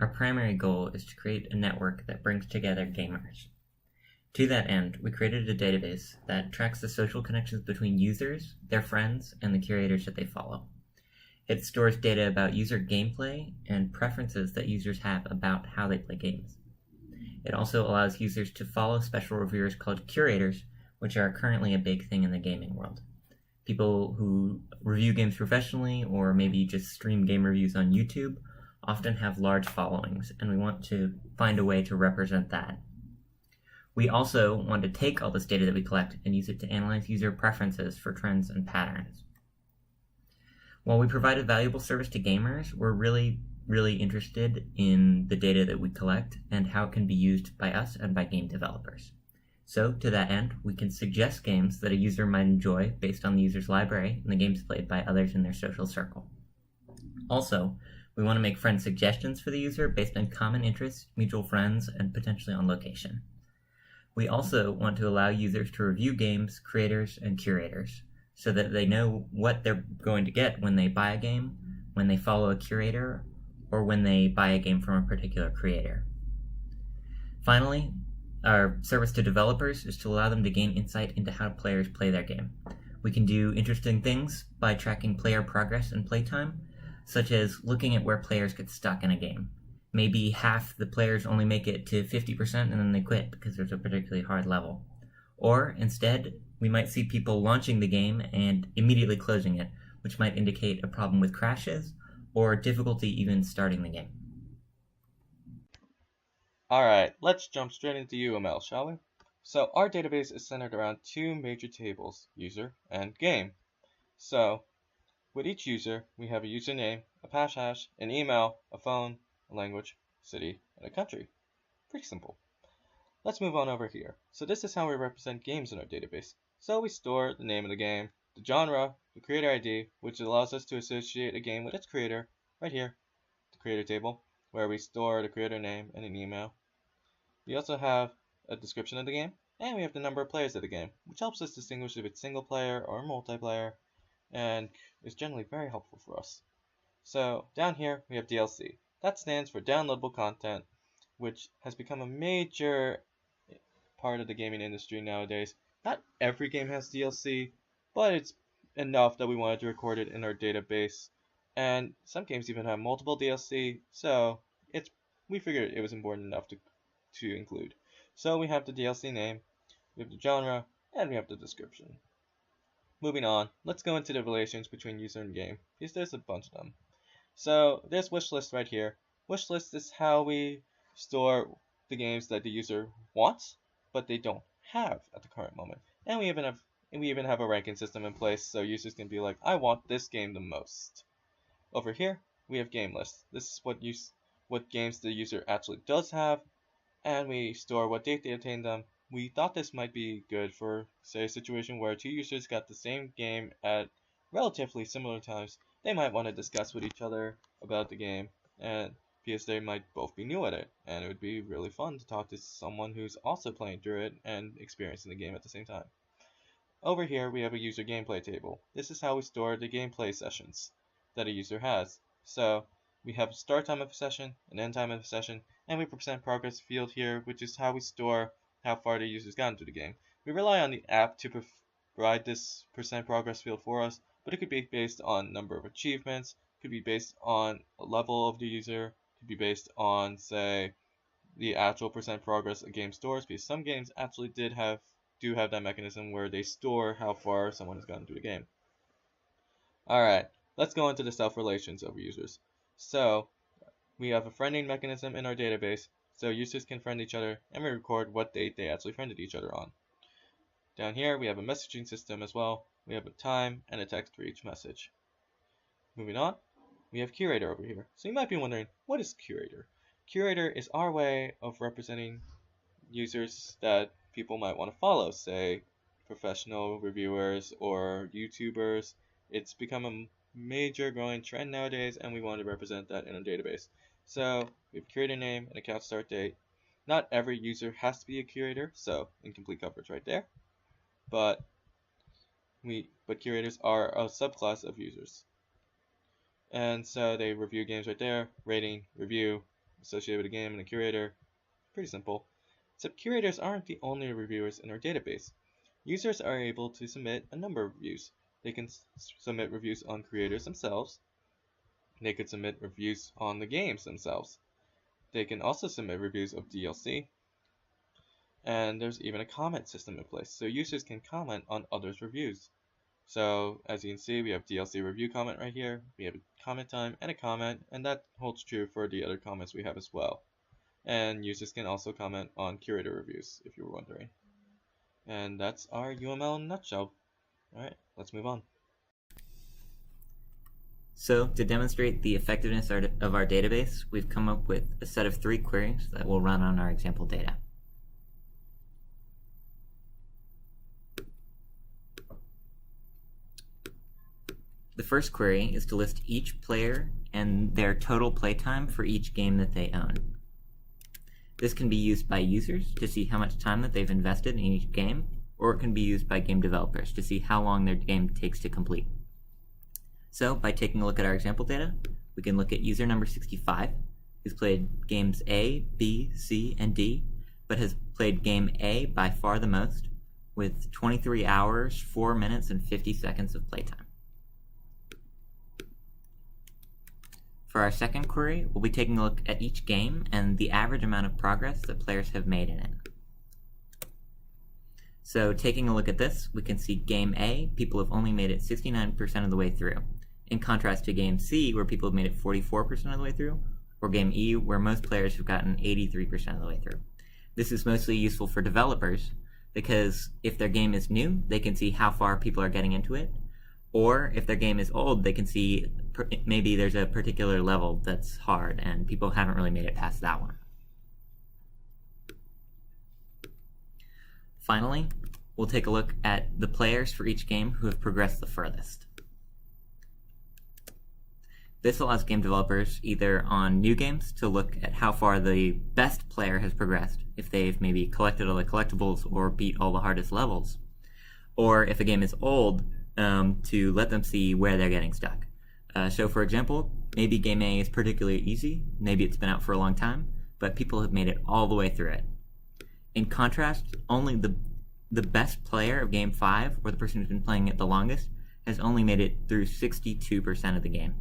our primary goal is to create a network that brings together gamers. To that end, we created a database that tracks the social connections between users, their friends, and the curators that they follow. It stores data about user gameplay and preferences that users have about how they play games. It also allows users to follow special reviewers called curators, which are currently a big thing in the gaming world. People who review games professionally or maybe just stream game reviews on YouTube often have large followings, and we want to find a way to represent that. We also want to take all this data that we collect and use it to analyze user preferences for trends and patterns. While we provide a valuable service to gamers, we're really interested in the data that we collect and how it can be used by us and by game developers. So, to that end, we can suggest games that a user might enjoy based on the user's library and the games played by others in their social circle. Also, we want to make friend suggestions for the user based on common interests, mutual friends, and potentially on location. We also want to allow users to review games, creators, and curators, so that they know what they're going to get when they buy a game, when they follow a curator, or when they buy a game from a particular creator. Finally, our service to developers is to allow them to gain insight into how players play their game. We can do interesting things by tracking player progress and playtime, such as looking at where players get stuck in a game. Maybe half the players only make it to 50% and then they quit because there's a particularly hard level. Or, instead, we might see people launching the game and immediately closing it, which might indicate a problem with crashes or difficulty even starting the game. Alright, let's jump straight into UML, shall we? So our database is centered around two major tables, user and game. So with each user, we have a username, a hash, an email, a phone, a language, city, and a country. Pretty simple. Let's move on over here. So this is how we represent games in our database. So we store the name of the game, the genre, the creator ID, which allows us to associate a game with its creator, right here, the creator table, where we store the creator name and an email. We also have a description of the game, and we have the number of players of the game, which helps us distinguish if it's single player or multiplayer, and is generally very helpful for us. So down here we have DLC. That stands for downloadable content, which has become a major part of the gaming industry nowadays. Not every game has DLC, but it's enough that we wanted to record it in our database. And some games even have multiple DLC, so we figured it was important enough to include. So we have the DLC name, we have the genre, and we have the description. Moving on, let's go into the relations between user and game, because there's a bunch of them. So there's wishlist right here. Wishlist is how we store the games that the user wants, but they don't have at the current moment. And we even have a ranking system in place, so users can be like, I want this game the most. Over here, we have game list. This is what games the user actually does have, and we store what date they obtained them. We thought this might be good for, say, a situation where two users got the same game at relatively similar times. They might want to discuss with each other about the game, and because they might both be new at it, and it would be really fun to talk to someone who's also playing through it and experiencing the game at the same time. Over here we have a user gameplay table. This is how we store the gameplay sessions that a user has. So we have a start time of a session, an end time of a session, and we percent progress field here, which is how we store how far the user's gotten through the game. We rely on the app to provide this percent progress field for us, but it could be based on number of achievements, could be based on a level of the user, could be based on, say, the actual percent progress a game stores, because some games actually do have that mechanism where they store how far someone has gotten through the game. Alright, let's go into the self-relations of users. So we have a friending mechanism in our database, so users can friend each other, and we record what date they actually friended each other on. Down here we have a messaging system as well. We have a time and a text for each message. Moving on, we have curator over here. So you might be wondering, what is curator? Curator is our way of representing users that people might want to follow, say professional reviewers or YouTubers. It's become a major growing trend nowadays, and we want to represent that in a database. So we have curator name and account start date. Not every user has to be a curator, so incomplete coverage right there. But curators are a subclass of users. And so they review games right there, rating, review, associated with a game and a curator. Pretty simple. Except curators aren't the only reviewers in our database. Users are able to submit a number of reviews. They can submit reviews on creators themselves. They could submit reviews on the games themselves. They can also submit reviews of DLC. And there's even a comment system in place, so users can comment on others' reviews. So as you can see, we have DLC review comment right here. We have a comment time and a comment, and that holds true for the other comments we have as well. And users can also comment on curator reviews, if you were wondering. And that's our UML in a nutshell. Alright, let's move on. So, to demonstrate the effectiveness of our database, we've come up with a set of 3 queries that will run on our example data. The first query is to list each player and their total playtime for each game that they own. This can be used by users to see how much time that they've invested in each game, or it can be used by game developers to see how long their game takes to complete. So, by taking a look at our example data, we can look at user number 65, who's played games A, B, C, and D, but has played game A by far the most, with 23 hours, 4 minutes, and 50 seconds of playtime. For our second query, we'll be taking a look at each game and the average amount of progress that players have made in it. So taking a look at this, we can see game A, people have only made it 69% of the way through, in contrast to game C, where people have made it 44% of the way through, or game E, where most players have gotten 83% of the way through. This is mostly useful for developers, because if their game is new, they can see how far people are getting into it, or if their game is old, they can see maybe there's a particular level that's hard and people haven't really made it past that one. Finally, we'll take a look at the players for each game who have progressed the furthest. This allows game developers either on new games to look at how far the best player has progressed, if they've maybe collected all the collectibles or beat all the hardest levels, or if a game is old, to let them see where they're getting stuck. So for example, maybe game A is particularly easy, maybe it's been out for a long time, but people have made it all the way through it. In contrast, only the best player of game 5, or the person who's been playing it the longest, has only made it through 62% of the game.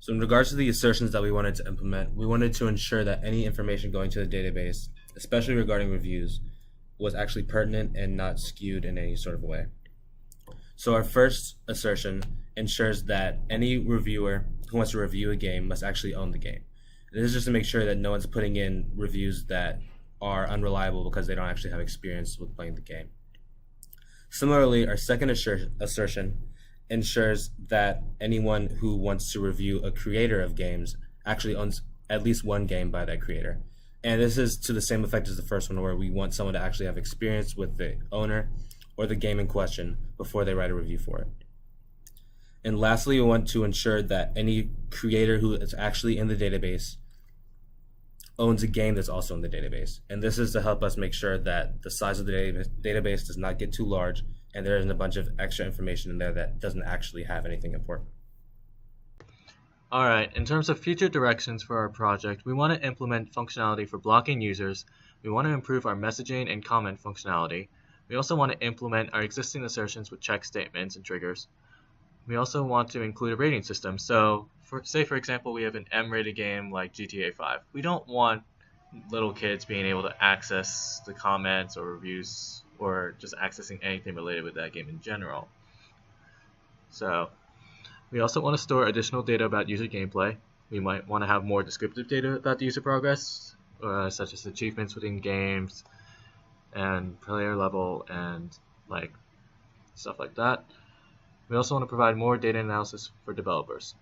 So in regards to the assertions that we wanted to implement, we wanted to ensure that any information going to the database, especially regarding reviews, was actually pertinent and not skewed in any sort of way. So our first assertion ensures that any reviewer who wants to review a game must actually own the game. This is just to make sure that no one's putting in reviews that are unreliable because they don't actually have experience with playing the game. Similarly, our second assertion ensures that anyone who wants to review a creator of games actually owns at least one game by that creator. And this is to the same effect as the first one, where we want someone to actually have experience with the owner or the game in question before they write a review for it. And lastly, we want to ensure that any creator who is actually in the database owns a game that's also in the database. And this is to help us make sure that the size of the database does not get too large and there isn't a bunch of extra information in there that doesn't actually have anything important. Alright, in terms of future directions for our project, we want to implement functionality for blocking users, we want to improve our messaging and comment functionality, we also want to implement our existing assertions with check statements and triggers. We also want to include a rating system. So, for example, we have an M-rated game like GTA 5. We don't want little kids being able to access the comments or reviews or just accessing anything related with that game in general. So, we also want to store additional data about user gameplay. We might want to have more descriptive data about the user progress, such as achievements within games and player level and stuff like that. We also want to provide more data analysis for developers.